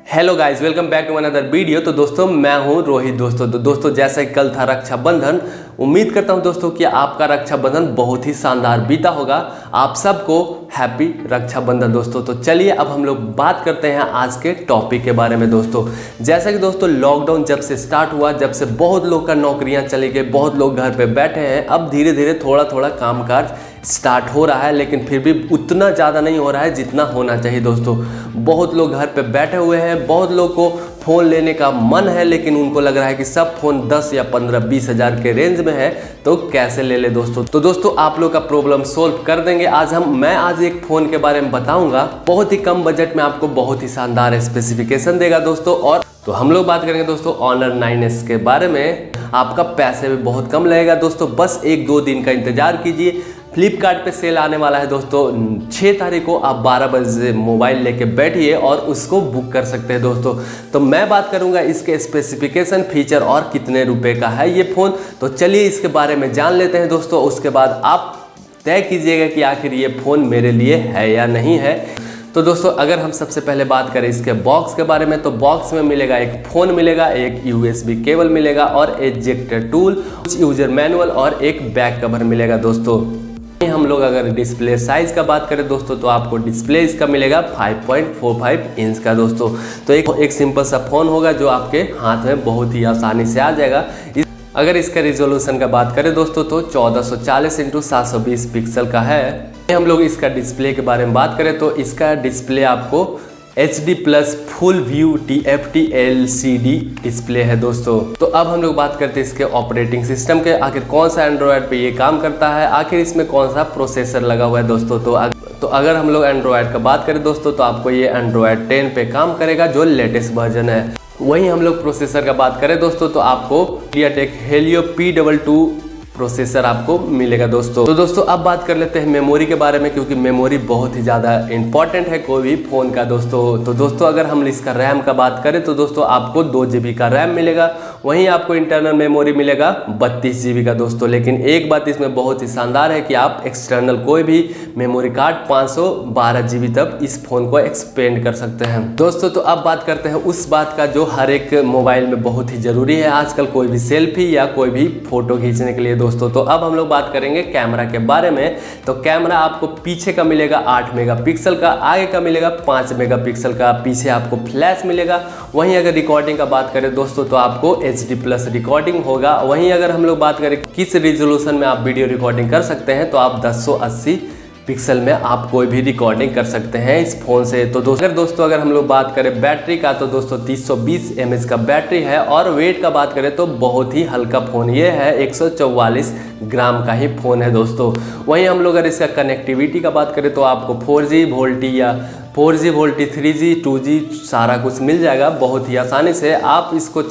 Hello guys, welcome back to another video. तो दोस्तों मैं हूं रोहित। दोस्तों जैसा कि कल था रक्षाबंधन, उम्मीद करता हूं दोस्तों कि आपका रक्षाबंधन बहुत ही शानदार बीता होगा। आप सबको हैप्पी रक्षाबंधन दोस्तों। तो चलिए अब हम लोग बात करते हैं आज के टॉपिक के बारे में दोस्तों। जैसा कि दोस्तों लॉकडाउन जब से स्टार्ट हुआ, जब से बहुत लोग का नौकरियां चली गई, बहुत लोग घर पे बैठे हैं। अब धीरे धीरे थोड़ा थोड़ा कामकाज स्टार्ट हो रहा है, लेकिन फिर भी उतना ज़्यादा नहीं हो रहा है जितना होना चाहिए दोस्तों। बहुत लोग घर पे बैठे हुए हैं, बहुत लोग को फ़ोन लेने का मन है, लेकिन उनको लग रहा है कि सब फ़ोन 10 या 15-20 हज़ार के रेंज में है, तो कैसे ले ले दोस्तों। तो दोस्तों आप लोग का प्रॉब्लम सोल्व कर देंगे। मैं आज एक फ़ोन के बारे में बताऊंगा, बहुत ही कम बजट में आपको बहुत ही शानदार स्पेसिफिकेशन देगा दोस्तों। और तो हम लोग बात करेंगे दोस्तों Honor 9S के बारे में। आपका पैसे भी बहुत कम लगेगा दोस्तों, बस 1-2 दिन का इंतजार कीजिए। फ्लिपकार्ट पे सेल आने वाला है दोस्तों 6 तारीख को। आप 12 बजे मोबाइल लेके बैठिए और उसको बुक कर सकते हैं दोस्तों। तो मैं बात करूंगा इसके स्पेसिफिकेशन, फीचर और कितने रुपए का है ये फ़ोन। तो चलिए इसके बारे में जान लेते हैं दोस्तों। उसके बाद आप तय कीजिएगा कि आखिर ये फ़ोन मेरे लिए है या नहीं है। तो दोस्तों अगर हम सबसे पहले बात करें इसके बॉक्स के बारे में, तो बॉक्स में मिलेगा एक फ़ोन मिलेगा, एक USB केबल मिलेगा और एजेक्टर टूल, कुछ यूजर मैनुअल और एक बैक कवर मिलेगा दोस्तों। हम लोग अगर डिस्प्ले साइज का बात करें दोस्तों, तो आपको डिस्प्ले इसका मिलेगा 5.45 इंच का दोस्तों। तो एक सिंपल सा फ़ोन होगा जो आपके हाथ में बहुत ही आसानी से आ जाएगा। अगर इसका रिजोल्यूशन का बात करें दोस्तों, तो 1440x720 पिक्सल का है। हम लोग इसका डिस्प्ले के बारे में बात करें तो इसका डिस्प्ले आपको HD+ full view TFT LCD display है दोस्तों। तो अब हम लोग बात करते हैं इसके ऑपरेटिंग सिस्टम के, आखिर कौन सा एंड्रॉयड पे ये काम करता है, आखिर इसमें कौन सा प्रोसेसर लगा हुआ है दोस्तों। तो अगर हम लोग एंड्रॉयड का बात करें दोस्तों, तो आपको ये एंड्रॉयड 10 पे काम करेगा जो लेटेस्ट वर्जन है। वहीं हम लोग प्रोसेसर का बात करें दोस्तों, तो आपको MediaTek Helio P22 प्रोसेसर आपको मिलेगा दोस्तों। तो दोस्तों अब बात कर लेते हैं मेमोरी के बारे में, क्योंकि मेमोरी बहुत ही ज़्यादा इंपॉर्टेंट है कोई भी फ़ोन का दोस्तों। तो दोस्तों अगर हम इसका रैम का बात करें तो दोस्तों आपको 2 GB का रैम मिलेगा। वहीं आपको इंटरनल मेमोरी मिलेगा 32 GB का दोस्तों। लेकिन एक बात इसमें बहुत ही शानदार है कि आप एक्सटर्नल कोई भी मेमोरी कार्ड 512 GB तक इस फ़ोन को एक्सपेंड कर सकते हैं दोस्तों। तो अब बात करते हैं उस बात का जो हर एक मोबाइल में बहुत ही ज़रूरी है आजकल, कोई भी सेल्फी या कोई भी फ़ोटो खींचने के लिए दोस्तों। तो अब हम लोग बात करेंगे कैमरा के बारे में। तो कैमरा आपको पीछे का मिलेगा 8 मेगापिक्सल का, आगे का मिलेगा 5 मेगापिक्सल का, पीछे आपको फ्लैश मिलेगा। वहीं अगर रिकॉर्डिंग का बात करें दोस्तों, तो आपको HD+ रिकॉर्डिंग होगा। वहीं अगर हम लोग बात करें किस रिजोल्यूशन में आप वीडियो रिकॉर्डिंग कर सकते हैं, तो आप 1080 पिक्सल में आप कोई भी रिकॉर्डिंग कर सकते हैं इस फ़ोन से। तो दोस्तों अगर हम लोग बात करें बैटरी का, तो दोस्तों 320 mAh का बैटरी है। और वेट का बात करें तो बहुत ही हल्का फ़ोन ये है, 144 ग्राम का ही फ़ोन है दोस्तों। वहीं हम लोग अगर इसका कनेक्टिविटी का बात करें तो आपको 4G वोल्टी या 4G वोल्टी 3G 2G सारा कुछ मिल जाएगा बहुत ही आसानी से। आप इसको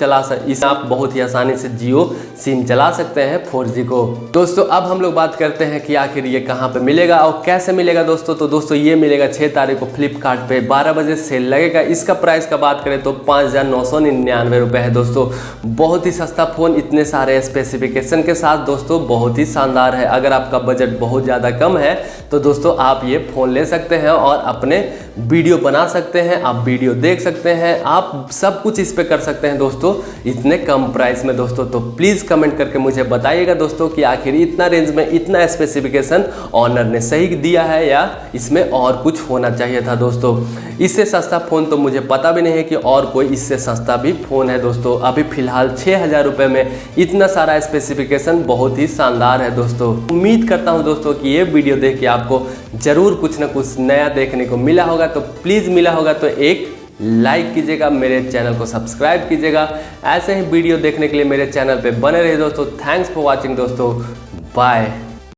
आप बहुत ही आसानी से जियो सिम चला सकते हैं 4G को दोस्तों। अब हम लोग बात करते हैं कि आखिर ये कहाँ पे मिलेगा और कैसे मिलेगा दोस्तों। तो दोस्तों ये मिलेगा 6 तारीख को फ्लिपकार्ट पे 12 बजे सेल लगेगा। इसका प्राइस का बात करें तो 5,999 रुपये है दोस्तों। बहुत ही सस्ता फ़ोन, इतने सारे स्पेसिफिकेशन के साथ दोस्तों, बहुत ही शानदार है। अगर आपका बजट बहुत ज़्यादा कम है तो दोस्तों आप ये फ़ोन ले सकते हैं और अपने वीडियो बना सकते हैं, आप वीडियो देख सकते हैं, आप सब कुछ इस पे कर सकते हैं दोस्तों इतने कम प्राइस में दोस्तों। तो प्लीज़ कमेंट करके मुझे बताइएगा दोस्तों कि आखिर इतना रेंज में इतना स्पेसिफिकेशन ऑनर ने सही दिया है या इसमें और कुछ होना चाहिए था दोस्तों। इससे सस्ता फ़ोन तो मुझे पता भी नहीं है कि और कोई इससे सस्ता भी फ़ोन है दोस्तों। अभी फ़िलहाल 6,000 रुपये में इतना सारा स्पेसिफिकेशन बहुत ही शानदार है दोस्तों। उम्मीद करता हूँ दोस्तों कि ये वीडियो देख के आपको ज़रूर कुछ ना कुछ नया देखने को मिला होगा। तो प्लीज़ मिला होगा तो एक लाइक कीजिएगा, मेरे चैनल को सब्सक्राइब कीजिएगा। ऐसे ही वीडियो देखने के लिए मेरे चैनल पे बने रहिए दोस्तों। थैंक्स फॉर वॉचिंग दोस्तों, बाय।